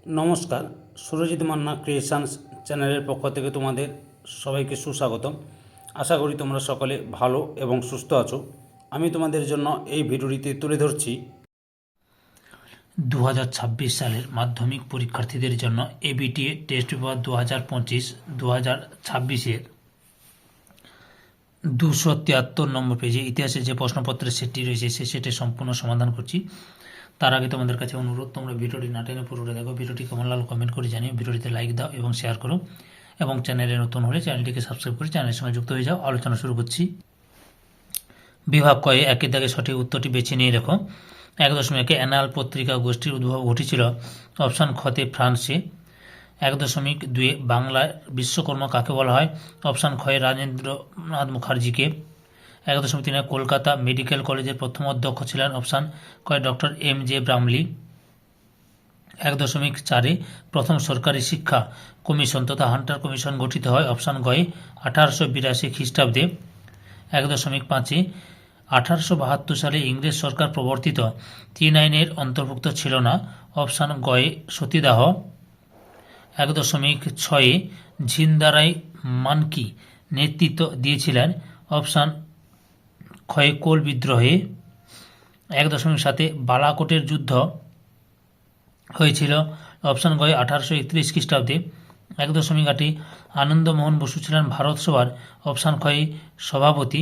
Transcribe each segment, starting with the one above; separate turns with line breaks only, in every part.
নমস্কার, সুরজিৎ মান্না ক্রিয়েশনস চ্যানেলের পক্ষ থেকে তোমাদের সবাইকে সুস্বাগতম। আশা করি তোমরা সকলে ভালো এবং সুস্থ আছো। আমি তোমাদের জন্য এই ভিডিওটিতে তুলে ধরছি
2026 সালের মাধ্যমিক পরীক্ষার্থীদের জন্য এবিটিএ টেস্ট পেপার 2025-2026-এর 273 নম্বর পেজে ইতিহাসের যে প্রশ্নপত্রের সেটটি রয়েছে সেই সেটের সম্পূর্ণ সমাধান করছি। তার আগে তোমাদের কাছে অনুরোধ, তোমরা ভিডিওটি না টেনে পুরোটা দেখো। ভিডিওটি কেমন লাগলো কমেন্ট করে জানিও, ভিডিওটিতে লাইক দাও এবং শেয়ার করো, এবং চ্যানেলে নতুন হলে চ্যানেলটিকে সাবস্ক্রাইব করে চ্যানেলের সঙ্গে যুক্ত হয়ে যাও। আলোচনা শুরু করছি। বিভাগ কয়ে একের দাগে সঠিক উত্তরটি বেছে নিয়ে লেখো। 1.1 অ্যানাল পত্রিকা গোষ্ঠীর উদ্ভব ঘটেছিল অপশান খতে ফ্রান্সে। 1.2 বাংলায় বিশ্বকর্মা কাকে বলা হয়? অপশান খয়ে রাজেন্দ্রনাথ মুখার্জিকে। 1.3 কলকাতা মেডিকেল কলেজের প্রথম অধ্যক্ষ ছিলেন অপশান কয়ে ডক্টর MJ ব্রামলি। 1.4 প্রথম সরকারি শিক্ষা কমিশন তথা হান্টার কমিশন গঠিত হয় অপশান গয়ে 1882 খ্রিস্টাব্দে। 1.5 1872 সালে ইংরেজ সরকার প্রবর্তিত 3 আইনের অন্তর্ভুক্ত ছিল না অপশান গয়ে সতীদাহ। 1.6 ঝিনদারাই মানকি নেতৃত্ব দিয়েছিলেন অপশান ক্ষয়ে কোল বিদ্রোহে। 1.7 বালাকোটের যুদ্ধ হয়েছিল অপশান গয়ে 1831 খ্রিস্টাব্দে। 1.8 আনন্দমোহন বসু ছিলেন ভারত সভার অপশান ক্ষয়ে সভাপতি।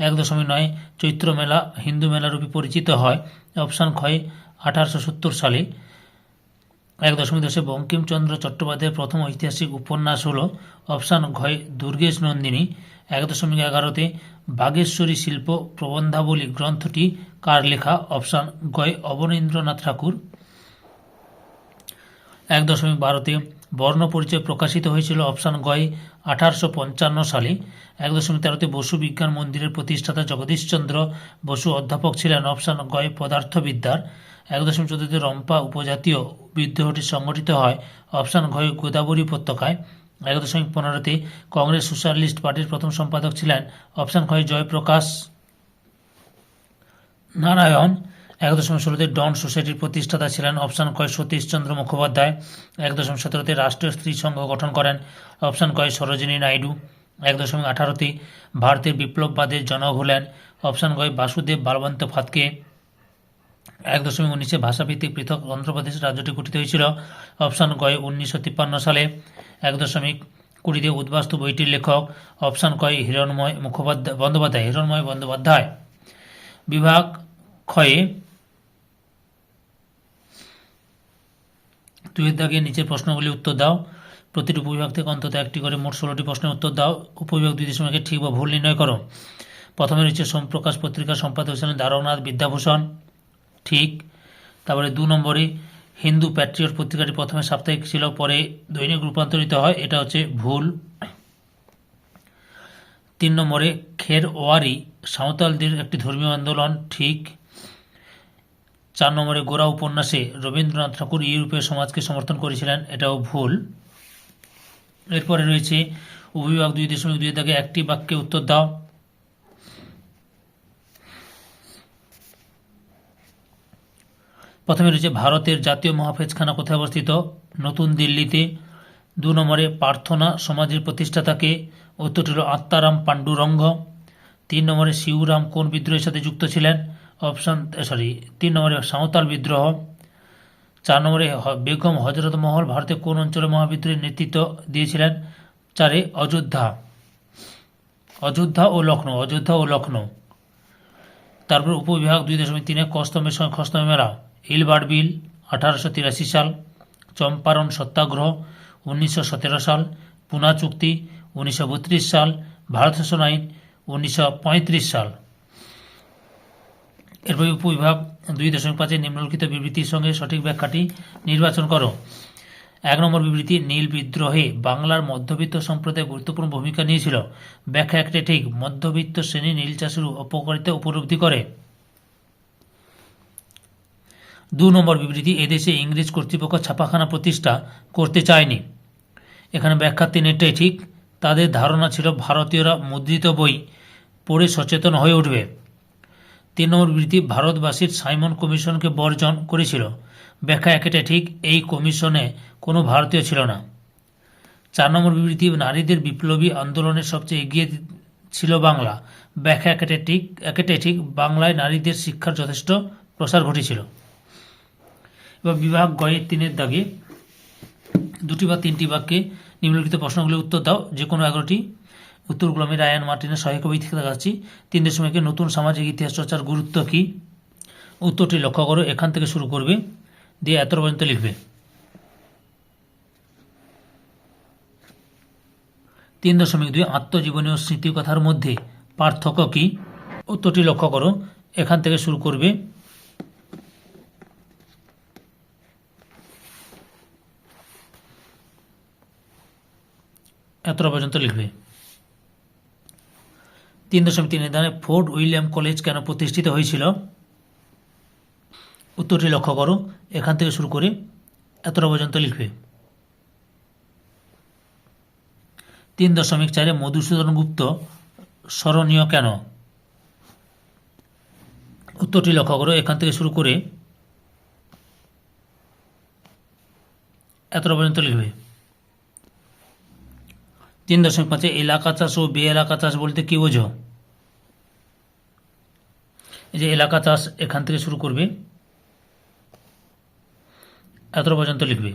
1.9 চৈত্র মেলা হিন্দু মেলা রূপে পরিচিত হয় অপশান ক্ষয়ে 1870 সালে। 1.10 বঙ্কিমচন্দ্র চট্টোপাধ্যায়ের প্রথম ঐতিহাসিক উপন্যাস হল অপশান ঘয় দুর্গেশ নন্দিনী। 1.11 বাগেশ্বরী শিল্প প্রবন্ধাবলী গ্রন্থটি কার লেখা? অপশান গয় অবনীন্দ্রনাথ ঠাকুর। 1.12 বর্ণ পরিচয় প্রকাশিত হয়েছিল অপশান গয় 1855 সালে। 1.13 বসু বিজ্ঞান মন্দিরের প্রতিষ্ঠাতা জগদীশচন্দ্র বসু অধ্যাপক ছিলেন অপশান গয় পদার্থবিদ্যার। 1.14 রম্পা উপজাতীয় বিদ্রোহটি সংগঠিত হয় অপশান ঘয় গোদাবরী উপত্যকায়। 1.15 কংগ্রেস সোশ্যালিস্ট পার্টির প্রথম সম্পাদক ছিলেন অপশান ঘয় জয়প্রকাশ নারায়ণ। 1.16 ডন সোসাইটির প্রতিষ্ঠাতা ছিলেন অপশান কয় সতীশচন্দ্র মুখোপাধ্যায়। 1.17 রাষ্ট্রীয় স্ত্রী সংঘ গঠন করেন অপশান কয় সরোজিনী নাইডু। 1.18 ভারতের বিপ্লববাদের জনক হলেন অপশান কয় বাসুদেব বালবন্ত ফাতকে। 1.19 ভাষাভিত্তিক পৃথক অন্ধ্রপ্রদেশ রাজ্যটি গঠিত হয়েছিল অপশান কয় 1953 সালে। 1.20 উদ্বাস্তু বইটির লেখক অপশান কয় হিরণময় বন্দ্যোপাধ্যায়। বিভাগ ক্ষয়ে 2 দাগে নিচের প্রশ্নগুলি উত্তর দাও। প্রতিটি উপবিভাগ থেকে অন্তত একটি করে মোট 16টি প্রশ্নের উত্তর দাও। উপবিভাগ 2.1 ঠিক বা ভুল নির্ণয় করো। প্রথমে রয়েছে সোমপ্রকাশ পত্রিকার সম্পাদক ছিলেন দ্বারকনাথ বিদ্যাভূষণ, ঠিক। তারপরে 2 নম্বরে হিন্দু প্যাট্রিয়ট পত্রিকাটি প্রথমে সাপ্তাহিক ছিল, পরে দৈনিক রূপান্তরিত হয়, এটা হচ্ছে ভুল। 3 নম্বরে খেরওয়ারি সাঁওতালদের একটি ধর্মীয় আন্দোলন, ঠিক। 4 নম্বরে গোরা উপন্যাসে রবীন্দ্রনাথ ঠাকুর ইউরোপীয় সমাজকে সমর্থন করেছিলেন, এটাও ভুল। এরপরে রয়েছে উপবিভাগ 2.2 দাগে একটি বাক্যে উত্তর দাও। প্রথমে রয়েছে ভারতের জাতীয় মহাফেজখানা কোথায় অবস্থিত? নতুন দিল্লিতে। 2 নম্বরে প্রার্থনা সমাজের প্রতিষ্ঠাতাকে? উত্তরটি হল আত্মারাম পাণ্ডুরঙ্গ। 3 নম্বরে শিউরাম কোন বিদ্রোহের সাথে যুক্ত ছিলেন? 3 নম্বরে সাঁওতাল বিদ্রোহ। 4 নম্বরে বেগম হজরত মহল ভারতের কোন অঞ্চলে মহাবিদ্রোহের নেতৃত্ব দিয়েছিলেন? 4 অযোধ্যা ও লখনৌ। তারপর উপবিভাগ 2.3 কস্তমের সঙ্গে খস্তমে মেলা। ইলবার্ট বিল 1883 সাল, চম্পারণ সত্যাগ্রহ 1917 সাল, পুনা চুক্তি 1932 সাল, ভারত শাসন আইন 1935 সাল। এরপর উপবিভাগ 2.5 নিম্নলিখিত বিবৃতির সঙ্গে সঠিক ব্যাখ্যাটি নির্বাচন করো। 1 নম্বর বিবৃতি, নীল বিদ্রোহে বাংলার মধ্যবিত্ত সম্প্রদায় গুরুত্বপূর্ণ ভূমিকা নিয়েছিল। ব্যাখ্যা একটি ঠিক। মধ্যবিত্ত শ্রেণী নীল চাষের অপকারিতা উপলব্ধি করে। 2 নম্বর বিবৃতি, এদেশে ইংরেজ কর্তৃপক্ষ ছাপাখানা প্রতিষ্ঠা করতে চায়নি। এখানে ব্যাখ্যা 3টাই ঠিক। তাদের ধারণা ছিল ভারতীয়রা মুদ্রিত বই পড়ে সচেতন হয়ে উঠবে। 3 নম্বর বিবৃতি, ভারতবাসীর সাইমন কমিশনকে বর্জন করেছিল। ব্যাখ্যা একেটাই ঠিক, এই কমিশনে কোনো ভারতীয় ছিল না। 4 নম্বর বিবৃতি, নারীদের বিপ্লবী আন্দোলনের সবচেয়ে এগিয়ে ছিল বাংলা। ব্যাখ্যা একেটাই ঠিক, বাংলায় নারীদের শিক্ষার যথেষ্ট প্রসার ঘটেছিল। এবার বিভাগ গয়ের 3-এর দাগে 2টি বা 3টি বাক্যে নিম্নলিখিত প্রশ্নগুলির উত্তর দাও, যে কোনো 11টি। উত্তরগুলো আমি রায়ান মার্টিনের সহায়ক বই থেকে দেখাচ্ছি। 3.1 নতুন সামাজিক ইতিহাস চর্চার গুরুত্ব কী? উত্তরটি লক্ষ্য করো, এখান থেকে শুরু করবে, দিয়ে এত পর্যন্ত লিখবে। 3.2 আত্মজীবনী ও স্মৃতিকথার মধ্যে পার্থক্য কী? উত্তরটি লক্ষ্য করো, এখান থেকে শুরু করবে, এতটা পর্যন্ত লিখবে। 3.3 দানে ফোর্ট উইলিয়াম কলেজ কেন প্রতিষ্ঠিত হয়েছিল? উত্তরটি লক্ষ্য করো, এখান থেকে শুরু করে এতটা পর্যন্ত লিখবে। 3.4 মধুসূদন গুপ্ত স্মরণীয় কেন? উত্তরটি লক্ষ্য করো, এখান থেকে শুরু করে এতটা পর্যন্ত লিখবে। 3.5 এলাকা চাষ ও বে এলাকা চাষ বলতে কী বোঝো? এই যে এলাকা চাষ, এখান থেকে শুরু করবে, এতটা পর্যন্ত লিখবে।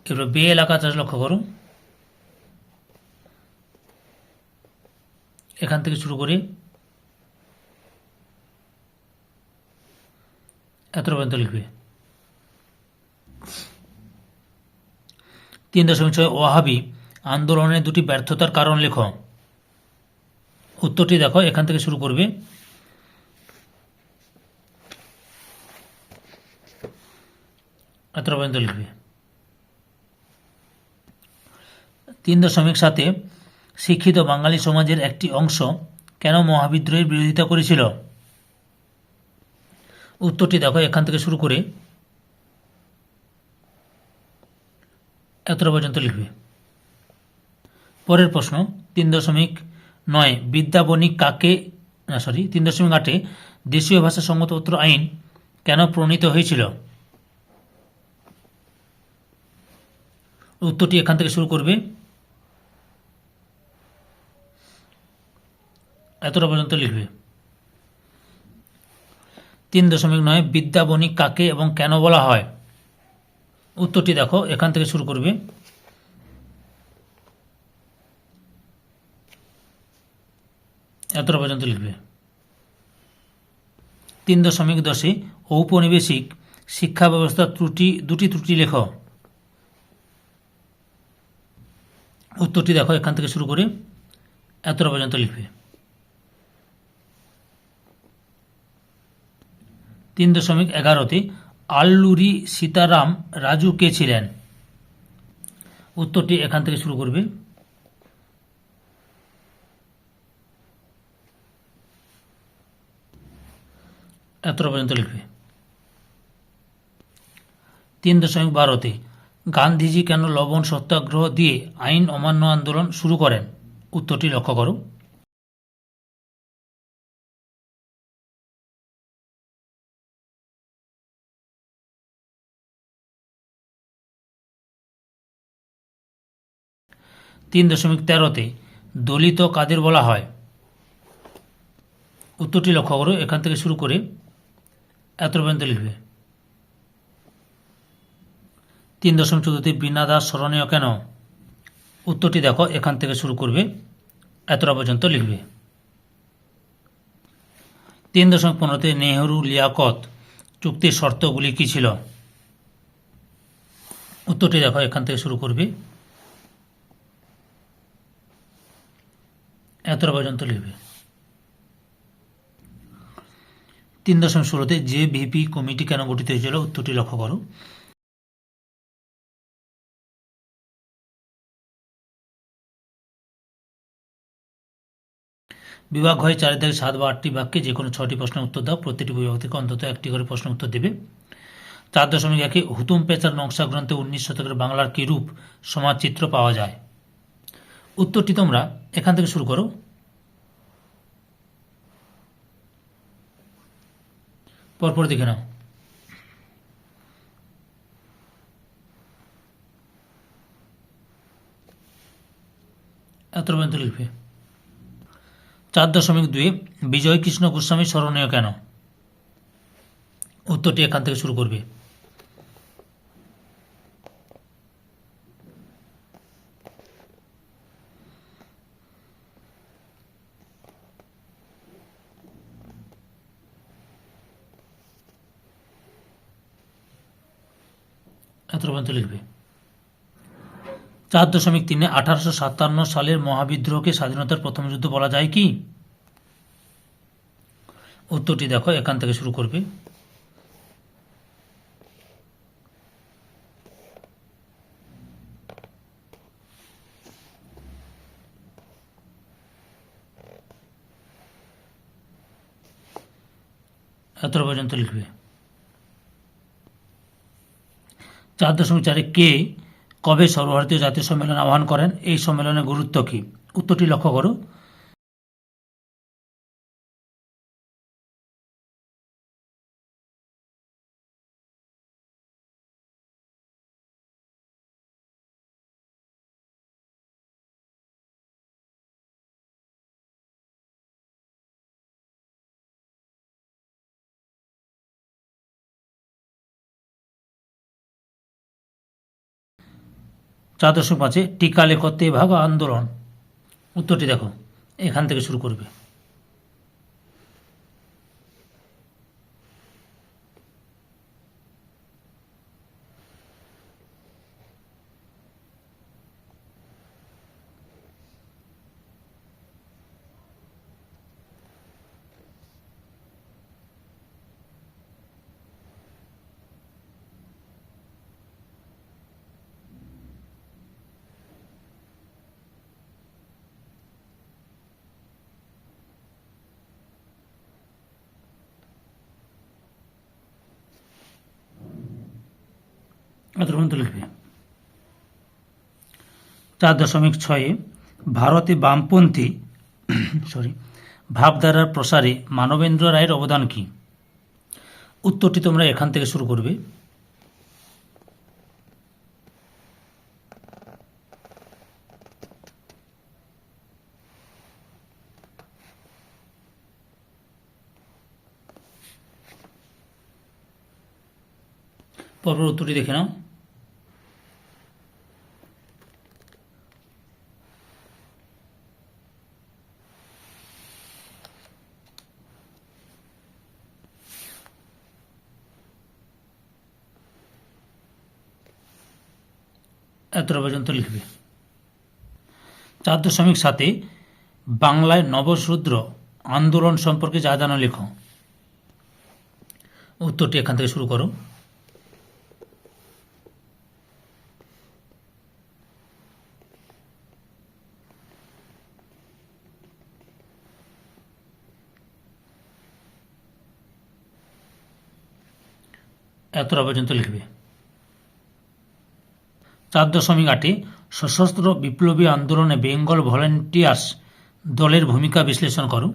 এবার বে এলাকা চাষ লক্ষ্য করো, এখান থেকে শুরু করে এতটা পর্যন্ত লিখবে। 3.6 ওয়াহাবি আন্দোলনের 2টি ব্যর্থতার কারণ লেখো। উত্তরটি দেখো, এখান থেকে শুরু করবে, এতটা পর্যন্ত লিখবে। 3.7 শিক্ষিত বাঙালি সমাজের একটি অংশ কেন মহাবিদ্রোহের বিরোধিতা করেছিল? উত্তরটি দেখো, এখান থেকে শুরু করে এতটা পর্যন্ত লিখবে। পরের প্রশ্ন 3.9 বিদ্যা বণিক কাকে 3.8 দেশীয় ভাষা সংবাদপত্র আইন কেন প্রণীত হয়েছিল? উত্তরটি এখান থেকে শুরু করবে, এতটা পর্যন্ত লিখবে। 3.9 বিদ্যা বণিক কাকে এবং কেন বলা হয়? উত্তরটি দেখো, এখান থেকে শুরু করবে, এতটা পর্যন্ত লিখবে। 3.10 ঔপনিবেশিক শিক্ষা ব্যবস্থার দুটি ত্রুটি লেখ। উত্তরটি দেখো, এখান থেকে শুরু করে এতটা পর্যন্ত লিখবে। 3.11 আল্লুরি সীতারাম রাজু কে ছিলেন? উত্তরটি এখান থেকে শুরু করবে, এতটা পর্যন্ত লিখবে। 3.12 গান্ধীজি কেন লবণ সত্যাগ্রহ দিয়ে আইন অমান্য আন্দোলন শুরু করেন? উত্তরটি লক্ষ্য করো, তিন 3.13 দলিত কাদের বলা হয়? উত্তরটি লক্ষ্য করো, এখান থেকে শুরু করে এত পর্যন্ত লিখবে। 3.14 বীণা দাস স্মরণীয় কেন? উত্তরটি দেখো, এখান থেকে শুরু করবে, এতটা পর্যন্ত লিখবে। 3.15 নেহেরু লিয়াকত চুক্তির শর্তগুলি কী ছিল? উত্তরটি দেখো, এখান থেকে শুরু করবে, এতটা পর্যন্ত লিখবে। 3.16 যে ভিপি কমিটি কেন গঠিত হয়েছিল? উত্তরটি লক্ষ্য করো, বিভাগ হয় 4 থেকে 7 বা 8টি বাক্যে যে কোনো 6টি প্রশ্নের উত্তর দাও। প্রতিটি বিভাগ থেকে অন্তত একটি করে প্রশ্ন উত্তর দেবে। 4.1 হুতুম পেচার নকশা গ্রন্থে 19 শতকের বাংলার কী রূপ সমাজচিত্র পাওয়া যায়? উত্তরটি তোমরা এখান থেকে শুরু করো, পরপর দেখে নাও। এত পর্যন্ত লিখবে। 4.2 বিজয় কৃষ্ণ গোস্বামী স্মরণীয় কেন? উত্তরটি এখান থেকে শুরু করবে। এত পর্যন্ত লিখবে। 4.3 1857 সালের মহাবিদ্রোহকে স্বাধীনতার প্রথম যুদ্ধ বলা যায় কি? উত্তরটি দেখো এখান থেকে শুরু করবে। এত পর্যন্ত লিখবে। 4.4 কে কবে সর্বভারতীয় জাতীয় সম্মেলন আহ্বান করেন? এই সম্মেলনের গুরুত্ব কি? উত্তরটি লক্ষ্য করো। চাদর্শ 5 টিকা লেখতে ভাগ আন্দোলন। উত্তরটি দেখো এখান থেকে শুরু করবে। এত পর্যন্ত লিখবে। 4.6 ভারতে বামপন্থী ভাবধারার প্রসারে মানবেন্দ্র রায়ের অবদান কি? উত্তরটি তোমরা এখান থেকে শুরু করবে। পরপর উত্তরটি দেখে নাও। এতটা পর্যন্ত লিখবে। 4.7 বাংলায় নবশূদ্র আন্দোলন সম্পর্কে যা জানো লেখো। উত্তরটি এখান থেকে শুরু করো। এতটা পর্যন্ত লিখবে। 4.8 সশস্ত্র বিপ্লবী আন্দোলনে বেঙ্গল ভলেন্টিয়ার্স দলের ভূমিকা বিশ্লেষণ করো।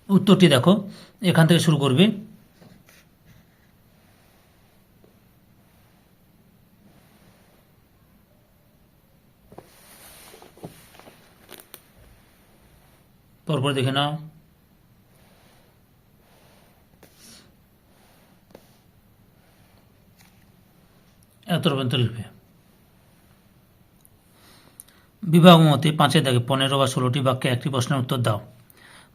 উত্তরটি দেখো এখান থেকে শুরু করবে। পরপর দেখে নাও। এত পর্যন্ত লিখবে। বিভাগ মতে 5 দাগে 15 বা 16টি বাক্যে একটি প্রশ্নের উত্তর দাও।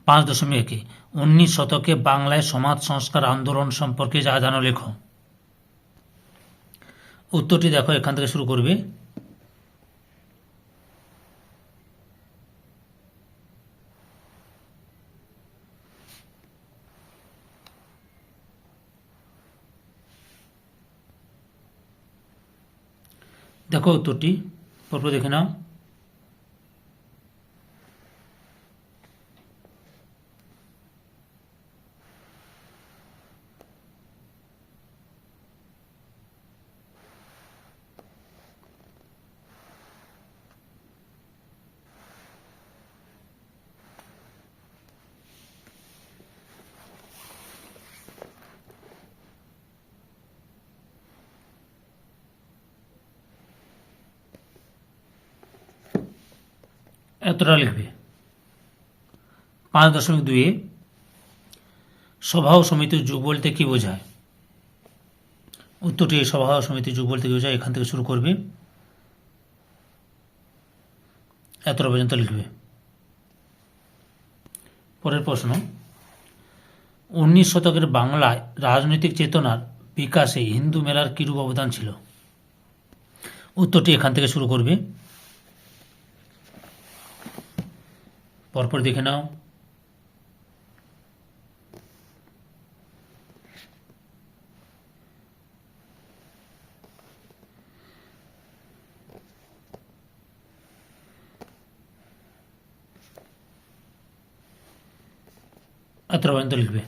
5.1 19 শতকে বাংলায় সমাজ সংস্কার আন্দোলন সম্পর্কে যা জানো লেখো। উত্তরটি দেখো এখান থেকে শুরু করবে। দেখো উত্তরটি পরপর দেখে নাও। এতটা লিখবে। 5.2 সভা ও সমিতির যুগ বলতে কি বোঝায়? উত্তরটি সভা ও সমিতির যুগ বলতে কি বোঝায়, এখান থেকে শুরু করবে, এতটা পর্যন্ত লিখবে। পরের প্রশ্ন, 19 শতকের বাংলায় রাজনৈতিক চেতনার বিকাশে হিন্দু মেলার কিরূপ অবদান ছিল? উত্তরটি এখান থেকে শুরু করবে, পরপর দেখে নাও। এতটা পর্যন্ত লিখবে।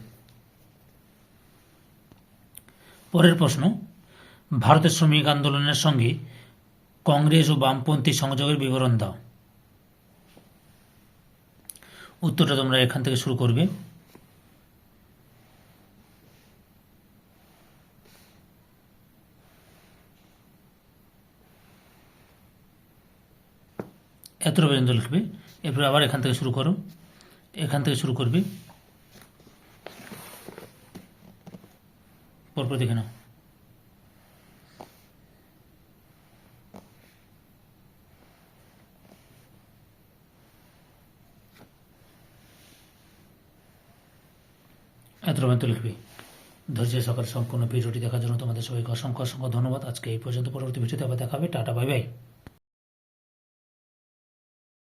পরের প্রশ্ন, ভারতের শ্রমিক আন্দোলনের সঙ্গে কংগ্রেস ও বামপন্থী সংযোগের বিবরণ দাও। উত্তরটা তোমরা এখান থেকে শুরু করবে, এতটা পর্যন্ত লিখবে। এরপরে আবার এখান থেকে শুরু করো, এখান থেকে শুরু করবে, পরপর দেখে নাও। এতটা পর্যন্ত লিখবে। ধৈর্য সহকারে সম্পূর্ণ ভিডিওটি দেখার জন্য তোমাদের সবাইকে অসংখ্য অসংখ্য ধন্যবাদ। আজকে এই পর্যন্ত, পরবর্তী ভিডিওতে আবার দেখাবে। Tata, bye bye.